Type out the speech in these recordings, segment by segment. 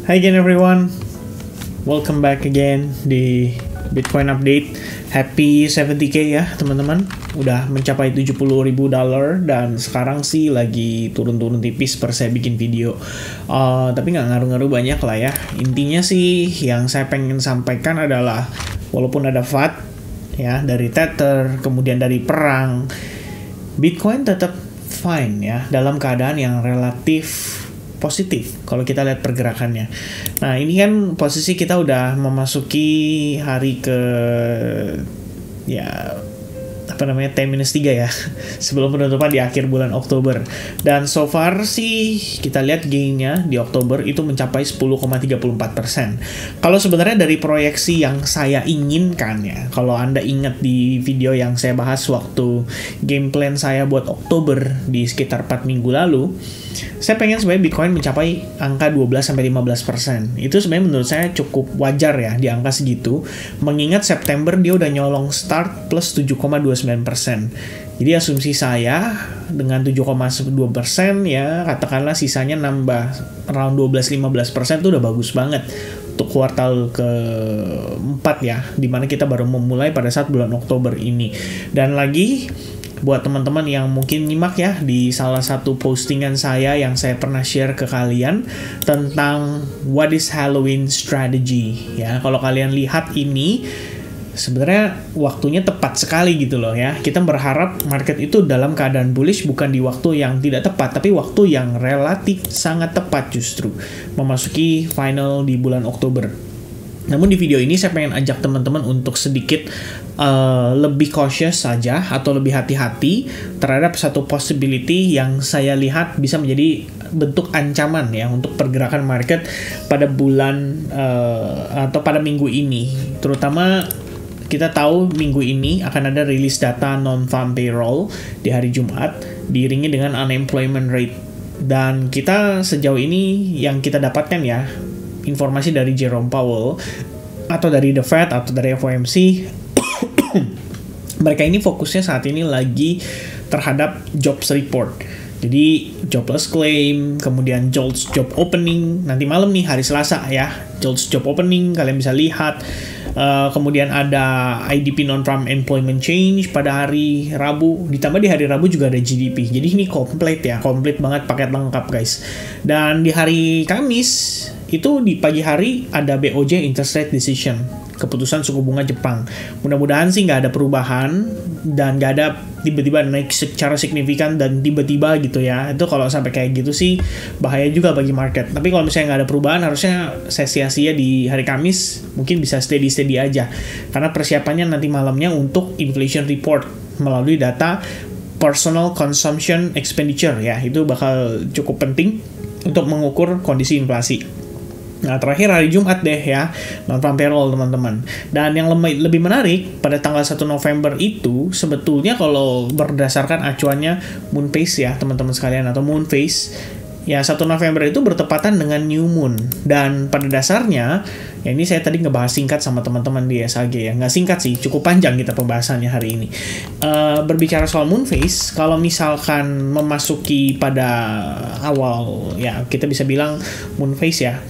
Hi again everyone, welcome back again di Bitcoin Update. Happy 70k ya teman-teman, udah mencapai $70.000 dan sekarang sih lagi turun-turun tipis per saya bikin video. Tapi nggak ngaruh-ngaruh banyak lah ya. Intinya sih yang saya pengen sampaikan adalah walaupun ada FUD ya dari Tether, kemudian dari perang, Bitcoin tetap fine ya dalam keadaan yang relatif positif kalau kita lihat pergerakannya. Nah, ini kan posisi kita udah memasuki hari ke T-3 ya sebelum penutupan di akhir bulan Oktober. Dan so far sih kita lihat gainnya di Oktober itu mencapai 10,34%. Kalau sebenarnya dari proyeksi yang saya inginkan ya, kalau Anda ingat di video yang saya bahas waktu game plan saya buat Oktober di sekitar 4 minggu lalu, saya pengen sebenarnya Bitcoin mencapai angka 12-15%. Itu sebenarnya menurut saya cukup wajar ya di angka segitu, mengingat September dia udah nyolong start plus 7,29%. Jadi asumsi saya dengan 7,2% ya katakanlah sisanya nambah around 12-15% itu udah bagus banget untuk kuartal keempat ya, dimana kita baru memulai pada saat bulan Oktober ini. Dan lagi buat teman-teman yang mungkin nyimak ya di salah satu postingan saya yang saya pernah share ke kalian tentang what is Halloween strategy ya, kalau kalian lihat ini sebenarnya waktunya tepat sekali gitu loh ya. Kita berharap market itu dalam keadaan bullish bukan di waktu yang tidak tepat, tapi waktu yang relatif sangat tepat justru memasuki final di bulan Oktober. Namun di video ini saya pengen ajak teman-teman untuk sedikit lebih cautious saja atau lebih hati-hati terhadap satu possibility yang saya lihat bisa menjadi bentuk ancaman ya untuk pergerakan market pada bulan atau pada minggu ini. Terutama kita tahu minggu ini akan ada rilis data non-farm payroll di hari Jumat diiringi dengan unemployment rate. Dan kita sejauh ini yang kita dapatkan ya, informasi dari Jerome Powell atau dari The Fed atau dari FOMC, mereka ini fokusnya saat ini lagi terhadap jobs report. Jadi jobless claim, kemudian JOLTS job opening, nanti malam nih hari Selasa ya, JOLTS job opening kalian bisa lihat. Kemudian ada IDP non-farm employment change pada hari Rabu, ditambah di hari Rabu juga ada GDP. Jadi ini komplit ya, komplit banget, paket lengkap guys. Dan di hari Kamis itu di pagi hari ada BOJ interest rate decision, keputusan suku bunga Jepang. Mudah-mudahan sih nggak ada perubahan dan nggak ada tiba-tiba naik secara signifikan dan tiba-tiba gitu ya. Itu kalau sampai kayak gitu sih bahaya juga bagi market. Tapi kalau misalnya nggak ada perubahan, harusnya sia-sia di hari Kamis mungkin bisa steady aja, karena persiapannya nanti malamnya untuk inflation report melalui data personal consumption expenditure ya. Itu bakal cukup penting untuk mengukur kondisi inflasi. Nah, terakhir hari Jumat deh ya, non-farm payroll teman-teman. Dan yang lebih menarik, pada tanggal 1 November itu, sebetulnya kalau berdasarkan acuannya Moonphase ya teman-teman sekalian, atau Moonphase, ya 1 November itu bertepatan dengan New Moon. Dan pada dasarnya, ya ini saya tadi ngebahas singkat sama teman-teman di SAG ya. Nggak singkat sih, cukup panjang kita pembahasannya hari ini. Berbicara soal Moonphase, kalau misalkan memasuki pada awal, ya kita bisa bilang Moonphase ya,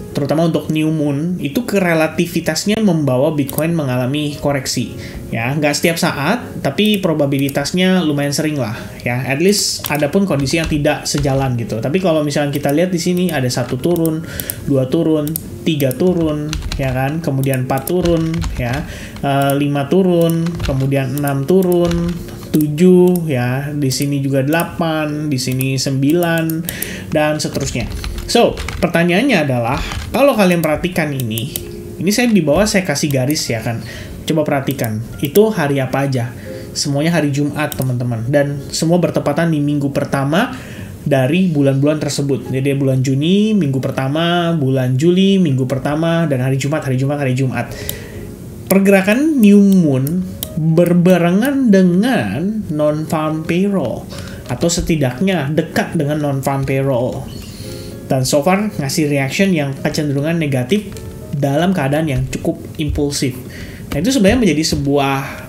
terutama untuk New Moon, itu kerelativitasnya membawa Bitcoin mengalami koreksi. Ya, nggak setiap saat, tapi probabilitasnya lumayan sering lah. Ya, at least ada pun kondisi yang tidak sejalan gitu. Tapi kalau misalnya kita lihat di sini ada 1 turun, 2 turun, 3 turun, ya kan? Kemudian 4 turun, ya, 5 turun, kemudian 6 turun, 7, ya, di sini juga 8, di sini 9, dan seterusnya. So, pertanyaannya adalah, kalau kalian perhatikan ini saya di bawah saya kasih garis ya kan. Coba perhatikan, itu hari apa aja? Semuanya hari Jumat teman-teman. Dan semua bertepatan di minggu pertama dari bulan-bulan tersebut. Jadi bulan Juni, minggu pertama, bulan Juli, minggu pertama, dan hari Jumat. Pergerakan New Moon berbarengan dengan non-farm payroll, atau setidaknya dekat dengan non-farm payroll. Dan so far ngasih reaction yang kecenderungan negatif dalam keadaan yang cukup impulsif. Nah, itu sebenarnya menjadi sebuah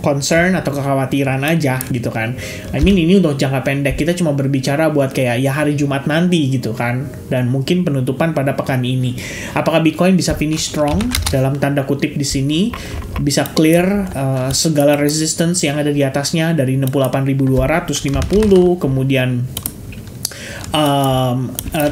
concern atau kekhawatiran aja gitu kan. I mean ini untuk jangka pendek, kita cuma berbicara buat kayak ya hari Jumat nanti gitu kan, dan mungkin penutupan pada pekan ini. Apakah Bitcoin bisa finish strong dalam tanda kutip di sini, bisa clear segala resistance yang ada di atasnya dari 68.250, kemudian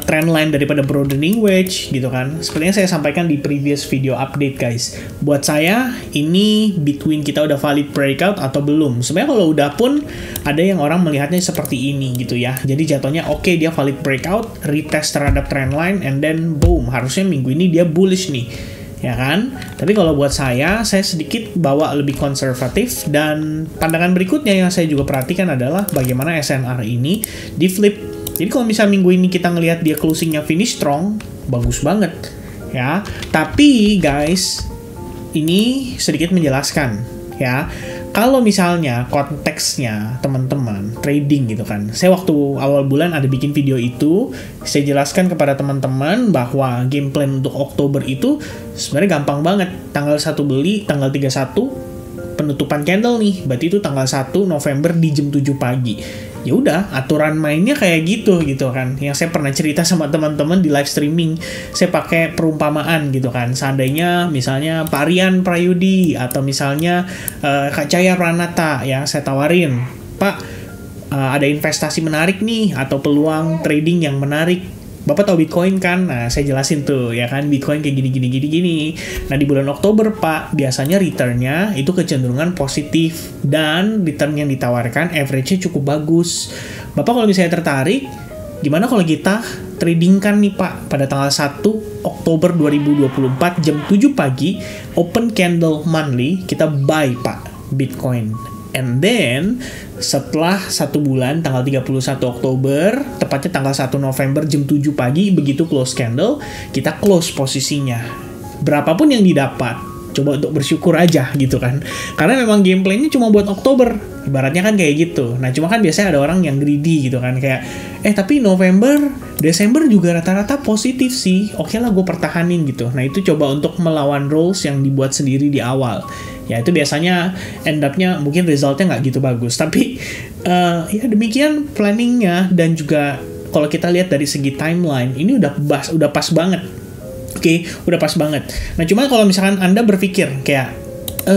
trendline daripada broadening wedge gitu kan. Seperti yang saya sampaikan di previous video update guys, buat saya ini between kita udah valid breakout atau belum. Sebenarnya kalau udah pun ada yang orang melihatnya seperti ini gitu ya, jadi jatuhnya oke, dia valid breakout, retest terhadap trendline, and then boom, harusnya minggu ini dia bullish nih ya kan. Tapi kalau buat saya sedikit bawa lebih konservatif, dan pandangan berikutnya yang saya juga perhatikan adalah bagaimana SNR ini di flip. Jadi kalau misalnya minggu ini kita ngelihat dia closingnya finish strong, bagus banget ya. Tapi guys, ini sedikit menjelaskan ya. Kalau misalnya konteksnya teman-teman trading gitu kan, saya waktu awal bulan ada bikin video itu, saya jelaskan kepada teman-teman bahwa game plan untuk Oktober itu sebenarnya gampang banget. Tanggal 1 beli, tanggal 31 penutupan candle nih, berarti itu tanggal 1 November di jam 7 pagi. Ya udah, aturan mainnya kayak gitu kan. Yang saya pernah cerita sama teman-teman di live streaming, saya pakai perumpamaan gitu kan. Seandainya misalnya Pak Rian Prayudi atau misalnya Kak Caya Pranata ya, saya tawarin, Pak ada investasi menarik nih atau peluang trading yang menarik. Bapak tahu Bitcoin kan? Nah, saya jelasin tuh ya kan, Bitcoin kayak gini. Nah, di bulan Oktober, Pak, biasanya return-nya itu kecenderungan positif, dan return yang ditawarkan average-nya cukup bagus. Bapak kalau misalnya tertarik, gimana kalau kita tradingkan nih, Pak, pada tanggal 1 Oktober 2024 jam 7 pagi, open candle monthly, kita buy, Pak, Bitcoin. And then, setelah 1 bulan, tanggal 31 Oktober, tepatnya tanggal 1 November jam 7 pagi, begitu close candle, kita close posisinya. Berapapun yang didapat, coba untuk bersyukur aja gitu kan. Karena memang gameplaynya cuma buat Oktober, ibaratnya kan kayak gitu. Nah, cuma kan biasanya ada orang yang greedy gitu kan, kayak, tapi November, Desember juga rata-rata positif sih, oke lah gue pertahanin gitu. Nah, itu coba untuk melawan rules yang dibuat sendiri di awal. Ya itu biasanya end up-nya mungkin resultnya nggak gitu bagus. Tapi ya demikian planningnya, dan juga kalau kita lihat dari segi timeline, ini udah pas banget. Oke, udah pas banget. Nah cuma kalau misalkan Anda berpikir kayak, 1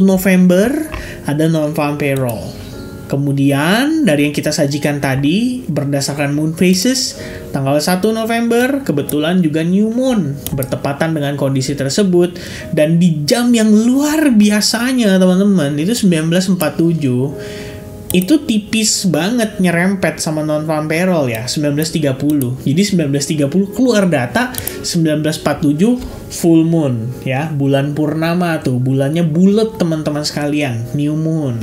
November ada non-farm payroll. Kemudian dari yang kita sajikan tadi, berdasarkan moon phases, tanggal 1 November kebetulan juga new moon bertepatan dengan kondisi tersebut, dan di jam yang luar biasanya teman-teman, itu 19.47, itu tipis banget nyerempet sama non-farm payroll ya, 19.30. Jadi 19.30 keluar data, 19.47 full moon ya, bulan purnama tuh, bulannya bulat teman-teman sekalian, new moon.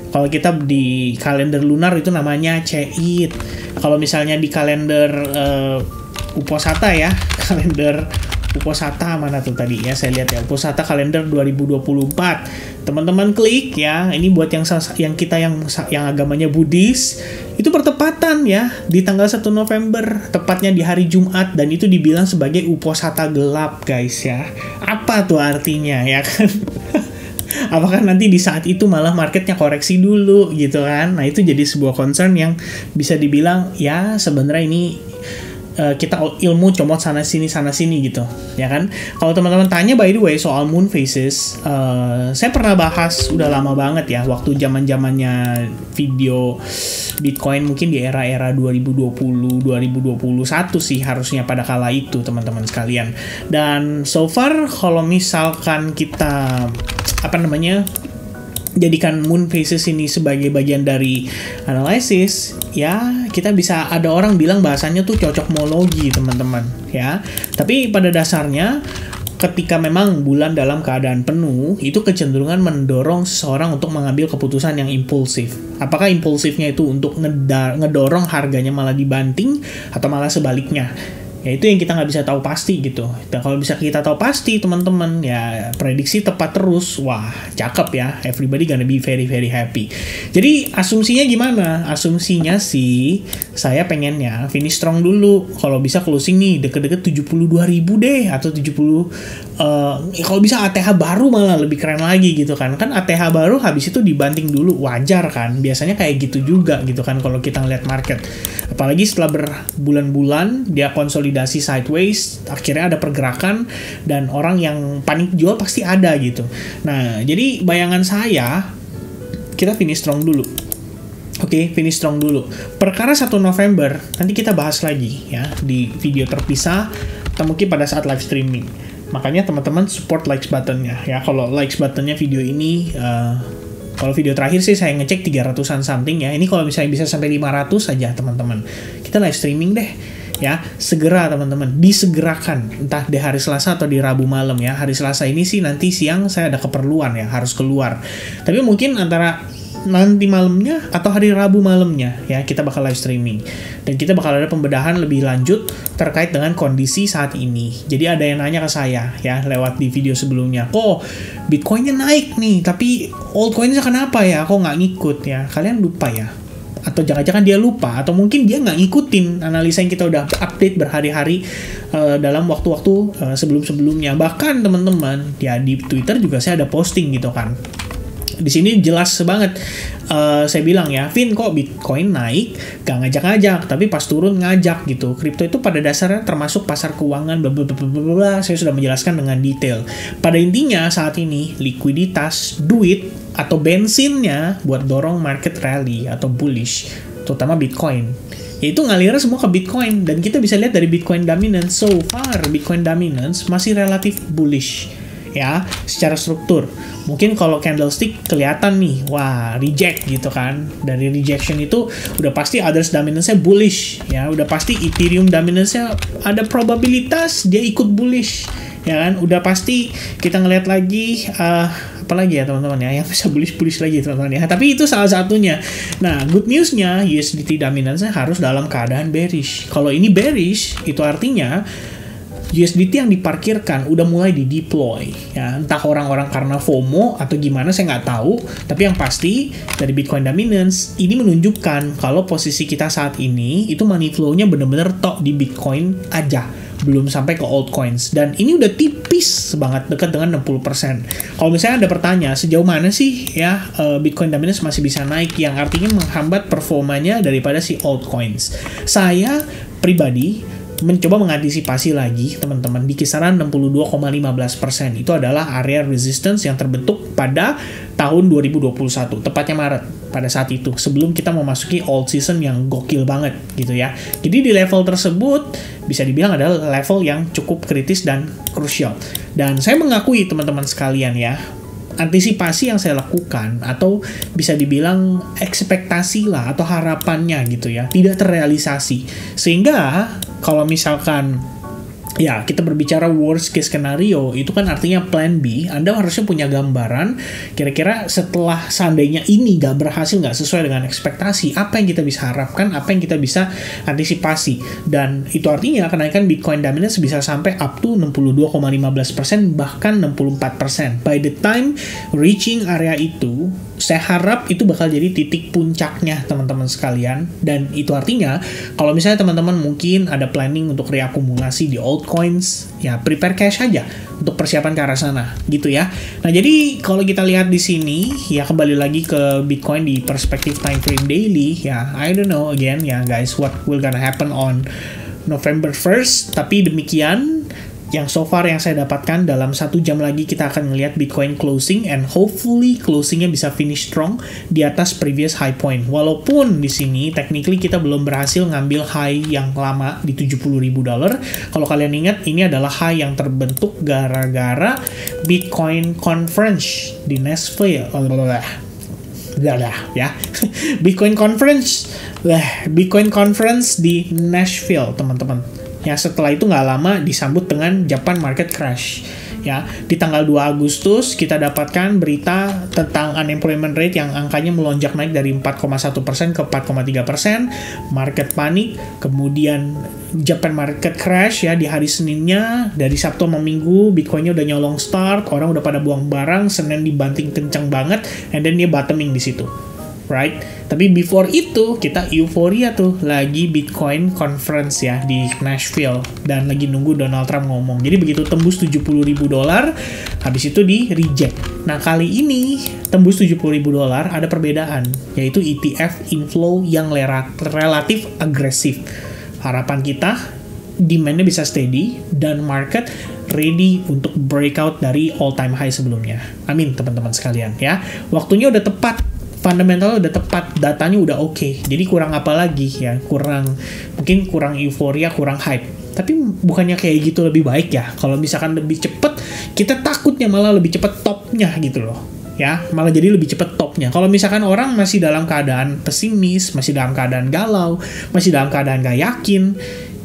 Kalau kita di kalender lunar itu namanya Ceit. Kalau misalnya di kalender Uposata ya, kalender Uposata mana tuh tadi ya, saya lihat ya, Uposata kalender 2024. Teman-teman klik ya, ini buat yang kita yang agamanya Buddhis, itu bertepatan ya di tanggal 1 November, tepatnya di hari Jumat, dan itu dibilang sebagai Uposata gelap guys ya. Apa tuh artinya ya kan? Apakah nanti di saat itu malah marketnya koreksi dulu gitu kan? Nah itu jadi sebuah concern yang bisa dibilang ya sebenarnya ini kita ilmu comot sana sini gitu ya kan. Kalau teman-teman tanya by the way soal moon phases, saya pernah bahas udah lama banget ya, waktu zamannya video Bitcoin mungkin di era 2020 2021 sih harusnya pada kala itu teman-teman sekalian. Dan so far kalau misalkan kita jadikan moon phases ini sebagai bagian dari analisis, ya kita bisa, ada orang bilang bahasanya tuh cocokmologi teman-teman ya. Tapi pada dasarnya ketika memang bulan dalam keadaan penuh, itu kecenderungan mendorong seseorang untuk mengambil keputusan yang impulsif. Apakah impulsifnya itu untuk ngedorong harganya malah dibanting, atau malah sebaliknya Ya itu yang kita nggak bisa tahu pasti gitu. Dan kalau bisa kita tahu pasti teman-teman, ya prediksi tepat terus, wah cakep ya, everybody gonna be very very happy. Jadi asumsinya gimana? Asumsinya sih saya pengennya finish strong dulu. Kalau bisa closing nih deket-deket 72.000 deh, atau 70 kalau bisa ATH baru malah lebih keren lagi gitu kan. Kan ATH baru habis itu dibanting dulu, wajar kan. Biasanya kayak gitu juga gitu kan kalau kita ngeliat market. Apalagi setelah berbulan-bulan dia konsolidasi sideways, akhirnya ada pergerakan dan orang yang panik jual pasti ada gitu. Nah, jadi bayangan saya kita finish strong dulu. Oke, finish strong dulu. Perkara 1 November nanti kita bahas lagi ya di video terpisah atau mungkin pada saat live streaming. Makanya teman-teman support likes buttonnya ya. Kalau likes buttonnya video ini kalau video terakhir sih saya ngecek 300-an something ya. Ini kalau misalnya bisa sampai 500 aja teman-teman. Kita live streaming deh ya. Segera teman-teman, disegerakan entah di hari Selasa atau di Rabu malam ya. Hari Selasa ini sih nanti siang saya ada keperluan ya, harus keluar. Tapi mungkin antara nanti malamnya atau hari Rabu malamnya ya kita bakal live streaming dan kita bakal ada pembedahan lebih lanjut terkait dengan kondisi saat ini. Jadi ada yang nanya ke saya ya lewat di video sebelumnya, kok Bitcoinnya naik nih tapi altcoinnya kenapa ya kok nggak ngikut ya? Kalian lupa ya? Atau jangan-jangan dia lupa, atau mungkin dia nggak ngikutin analisa yang kita udah update berhari-hari dalam waktu-waktu sebelum-sebelumnya. Bahkan teman-teman ya di Twitter juga saya ada posting gitu kan. Di sini jelas banget saya bilang ya, Vin kok Bitcoin naik gak ngajak-ngajak, tapi pas turun ngajak gitu. Kripto itu pada dasarnya termasuk pasar keuangan, blablabla. Saya sudah menjelaskan dengan detail. Pada intinya saat ini likuiditas, duit atau bensinnya buat dorong market rally atau bullish, terutama Bitcoin. Yaitu ngalirnya semua ke Bitcoin, dan kita bisa lihat dari Bitcoin dominance. So far Bitcoin dominance masih relatif bullish ya secara struktur. Mungkin kalau candlestick kelihatan nih, wah reject gitu kan. Dari rejection itu udah pasti others dominance-nya bullish ya, udah pasti Ethereum dominance-nya ada probabilitas dia ikut bullish ya kan. Udah pasti kita ngelihat lagi apa lagi ya teman-teman ya yang bisa bullish lagi teman-teman ya. Tapi itu salah satunya. Nah, good news-nya USDT dominance-nya harus dalam keadaan bearish. Kalau ini bearish itu artinya USDT yang diparkirkan udah mulai di-deploy ya, entah orang-orang karena FOMO atau gimana saya nggak tahu, tapi yang pasti dari Bitcoin dominance ini menunjukkan kalau posisi kita saat ini itu money flow-nya bener-bener tok di Bitcoin aja, belum sampai ke altcoins, dan ini udah tipis banget dekat dengan 60%. Kalau misalnya ada pertanyaan sejauh mana sih ya Bitcoin dominance masih bisa naik, yang artinya menghambat performanya daripada si altcoins, saya pribadi mencoba mengantisipasi lagi teman-teman di kisaran 62,15%. Itu adalah area resistance yang terbentuk pada tahun 2021, tepatnya Maret pada saat itu, sebelum kita memasuki alt season yang gokil banget gitu ya. Jadi di level tersebut bisa dibilang adalah level yang cukup kritis dan krusial. Dan saya mengakui teman-teman sekalian ya, antisipasi yang saya lakukan atau bisa dibilang ekspektasi lah atau harapannya gitu ya tidak terrealisasi, sehingga kalau misalkan ya kita berbicara worst case scenario, itu kan artinya plan B. Anda harusnya punya gambaran kira-kira setelah seandainya ini nggak berhasil, nggak sesuai dengan ekspektasi, apa yang kita bisa harapkan, apa yang kita bisa antisipasi. Dan itu artinya kenaikan Bitcoin dominance bisa sampai up to 62,15%, bahkan 64%. By the time reaching area itu, saya harap itu bakal jadi titik puncaknya teman-teman sekalian. Dan itu artinya kalau misalnya teman-teman mungkin ada planning untuk reakumulasi di altcoins, ya prepare cash aja untuk persiapan ke arah sana gitu ya. Nah, jadi kalau kita lihat di sini ya, kembali lagi ke Bitcoin di perspektif time frame daily ya, I don't know again ya guys what will gonna happen on November 1st, tapi demikian yang so far yang saya dapatkan. Dalam 1 jam lagi kita akan ngelihat Bitcoin closing, and hopefully closingnya bisa finish strong di atas previous high point. Walaupun di sini technically kita belum berhasil ngambil high yang lama di $70.000. Kalau kalian ingat, ini adalah high yang terbentuk gara-gara Bitcoin conference di Nashville. Ya. Bitcoin conference di Nashville, teman-teman. Ya, setelah itu nggak lama disambut dengan Japan market crash Ya, di tanggal 2 Agustus kita dapatkan berita tentang unemployment rate yang angkanya melonjak naik dari 4,1% ke 4,3%, market panik, kemudian Japan market crash ya di hari Seninnya, dari Sabtu sama Minggu Bitcoinnya udah nyolong start, orang udah pada buang barang, Senin dibanting kencang banget, and then dia bottoming di situ. Right? Tapi before itu kita euforia tuh lagi Bitcoin conference ya di Nashville dan lagi nunggu Donald Trump ngomong. Jadi begitu tembus $70.000, habis itu di reject. Nah, kali ini tembus $70.000 ada perbedaan, yaitu ETF inflow yang relatif agresif. Harapan kita demand-nya bisa steady dan market ready untuk breakout dari all time high sebelumnya. Amin teman-teman sekalian ya. Waktunya udah tepat. Fundamental udah tepat, datanya udah oke. Jadi kurang apa lagi ya? Mungkin kurang euforia, kurang hype. Tapi bukannya kayak gitu lebih baik ya? Kalau misalkan lebih cepet, kita takutnya malah lebih cepet topnya gitu loh. Ya, malah jadi lebih cepet topnya. Kalau misalkan orang masih dalam keadaan pesimis, masih dalam keadaan galau, masih dalam keadaan gak yakin,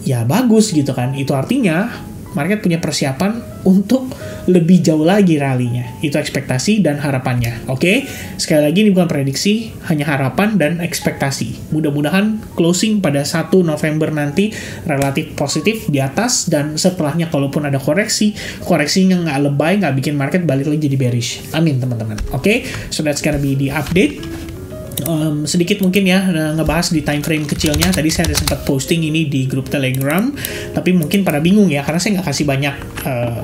ya bagus gitu kan. Itu artinya market punya persiapan untuk lebih jauh lagi rally-nya. Itu ekspektasi dan harapannya. Oke? Sekali lagi ini bukan prediksi, hanya harapan dan ekspektasi. Mudah-mudahan closing pada 1 November nanti relatif positif di atas, dan setelahnya kalaupun ada koreksinya nggak lebay, nggak bikin market balik lagi jadi bearish. Amin teman-teman. Oke? So that's gonna be the update. Sedikit mungkin ya ngebahas di time frame kecilnya. Tadi saya ada sempat posting ini di grup Telegram, tapi mungkin pada bingung ya karena saya nggak kasih banyak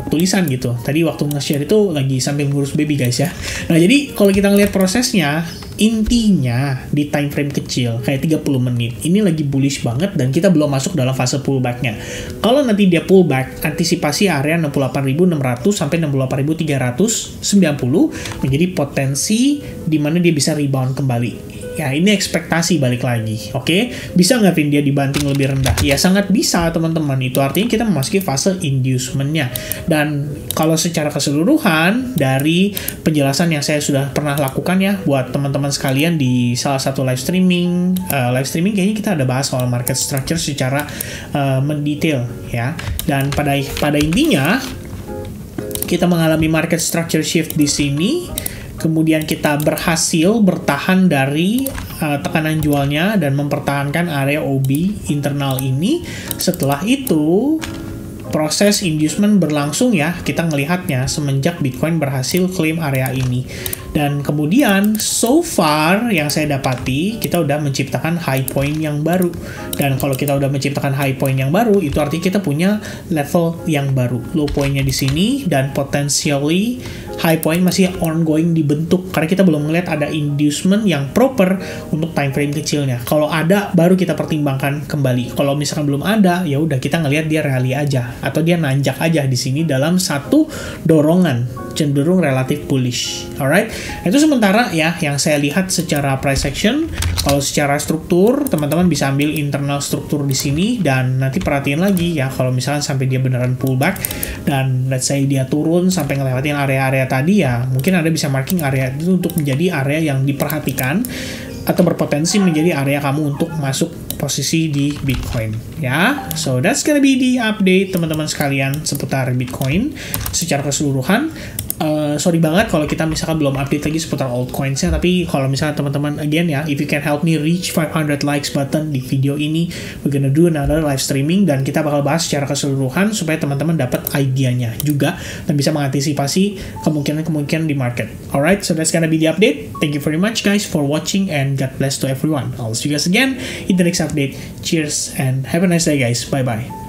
tulisan gitu. Tadi waktu nge-share itu lagi sambil ngurus baby guys ya. Nah, jadi kalau kita ngelihat prosesnya, intinya di time frame kecil kayak 30 menit ini lagi bullish banget dan kita belum masuk dalam fase pullback-nya. Kalau nanti dia pullback, antisipasi area 68.600 sampai 68.390 menjadi potensi di mana dia bisa rebound kembali. Ya, ini ekspektasi balik lagi, oke? Bisa nggak Vin dia dibanting lebih rendah? Ya, sangat bisa, teman-teman. Itu artinya kita memasuki fase inducement-nya. Dan kalau secara keseluruhan, dari penjelasan yang saya sudah pernah lakukan ya, buat teman-teman sekalian di salah satu live streaming kayaknya kita ada bahas soal market structure secara mendetail, ya. Dan pada intinya, kita mengalami market structure shift di sini, kemudian kita berhasil bertahan dari tekanan jualnya dan mempertahankan area OB internal ini. Setelah itu proses inducement berlangsung ya, kita ngelihatnya semenjak Bitcoin berhasil klaim area ini. Dan kemudian so far yang saya dapati, kita udah menciptakan high point yang baru. Dan kalau kita udah menciptakan high point yang baru, itu artinya kita punya level yang baru. Low point-nya di sini dan potentially high point masih ongoing dibentuk karena kita belum melihat ada inducement yang proper untuk time frame kecilnya. Kalau ada baru kita pertimbangkan kembali. Kalau misalkan belum ada, ya udah kita ngelihat dia rally aja atau dia nanjak aja di sini dalam satu dorongan cenderung relatif bullish. Alright, itu sementara ya yang saya lihat secara price action. Kalau secara struktur, teman-teman bisa ambil internal struktur di sini dan nanti perhatiin lagi ya kalau misalkan sampai dia beneran pullback dan let's say dia turun sampai ngelewatin area-area tadi, ya mungkin Anda bisa marking area itu untuk menjadi area yang diperhatikan atau berpotensi menjadi area kamu untuk masuk posisi di Bitcoin ya. So that's gonna be the update teman-teman sekalian seputar Bitcoin secara keseluruhan. Sorry banget kalau kita misalkan belum update lagi seputar altcoins-nya, tapi kalau misalnya teman-teman again ya, if you can help me reach 500 likes button di video ini, we're gonna do another live streaming dan kita bakal bahas secara keseluruhan supaya teman-teman dapat idenya juga dan bisa mengantisipasi kemungkinan-kemungkinan di market. Alright, so that's gonna be the update. Thank you very much guys for watching and God bless to everyone. I'll see you guys again in the next update. Cheers and have a nice day guys. Bye bye.